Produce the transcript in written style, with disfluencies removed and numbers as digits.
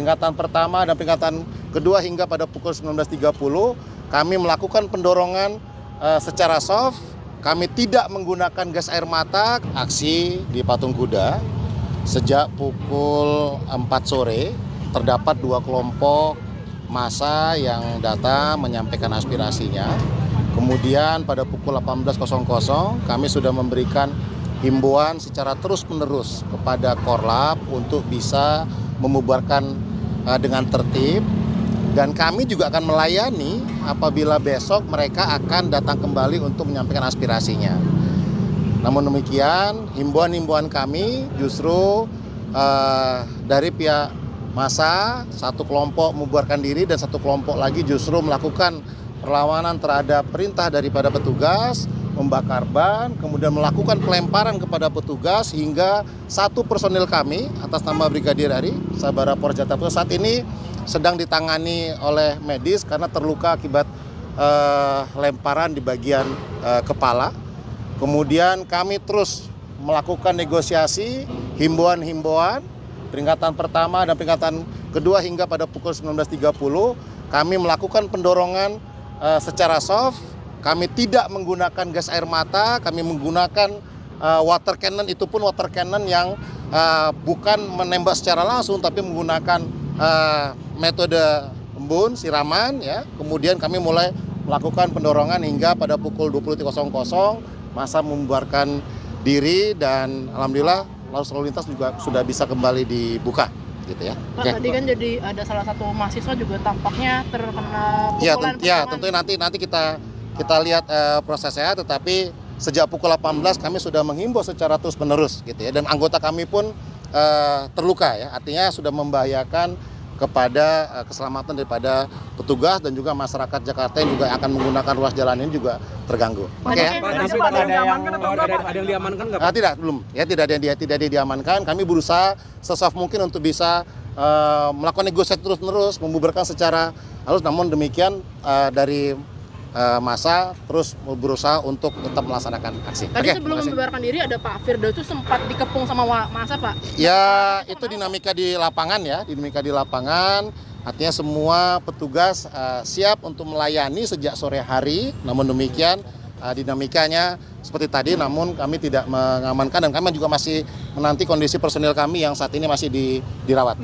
peringatan pertama dan peringatan kedua hingga pada pukul 19.30 kami melakukan pendorongan secara soft. Kami tidak menggunakan gas air mata. Aksi di Patung Kuda sejak pukul 4 sore terdapat 2 kelompok massa yang datang menyampaikan aspirasinya. Kemudian pada pukul 18.00 kami sudah memberikan himbauan secara terus-menerus kepada Korlap untuk bisa membubarkan dengan tertib. Dan kami juga akan melayani apabila besok mereka akan datang kembali untuk menyampaikan aspirasinya. Namun demikian, himbauan-himbauan kami justru dari pihak massa, satu kelompok membubarkan diri dan satu kelompok lagi justru melakukan perlawanan terhadap perintah daripada petugas, membakar ban, kemudian melakukan pelemparan kepada petugas hingga satu personil kami atas nama Brigadir Ari, Sabara Polres Jakarta Pusat saat ini sedang ditangani oleh medis karena terluka akibat lemparan di bagian kepala. Kemudian kami terus melakukan negosiasi, himbauan-himbauan, peringatan pertama dan peringatan kedua hingga pada pukul 19.30 kami melakukan pendorongan secara soft. Kami tidak menggunakan gas air mata, kami menggunakan water cannon, itu pun water cannon yang bukan menembak secara langsung tapi menggunakan metode embun, siraman ya. Kemudian kami mulai melakukan pendorongan hingga pada pukul 20.00 massa membubarkan diri dan alhamdulillah arus lalu lintas juga sudah bisa kembali dibuka gitu ya. Pak, tadi kan jadi ada salah satu mahasiswa juga tampaknya terkena pukulan. Ya, tentunya nanti kita lihat prosesnya, tetapi sejak pukul 18 kami sudah menghimbau secara terus-menerus gitu ya, dan anggota kami pun terluka ya, artinya sudah membahayakan kepada keselamatan daripada petugas dan juga masyarakat Jakarta yang juga akan menggunakan ruas jalan ini juga terganggu. Oke ya. Ada yang diamankan nggak? Tidak, belum. Ya, tidak ada yang diamankan. Kami berusaha sesoft mungkin untuk bisa melakukan negosiasi terus-menerus, membubarkan secara halus. Namun demikian dari massa terus berusaha untuk tetap melaksanakan aksi. Tadi sebelum membubarkan diri ada Pak Firdaus itu sempat dikepung sama massa, Pak. Ya, itu dinamika di lapangan ya, artinya semua petugas siap untuk melayani sejak sore hari. Namun demikian dinamikanya seperti tadi, namun kami tidak mengamankan dan kami juga masih menanti kondisi personil kami yang saat ini masih dirawat.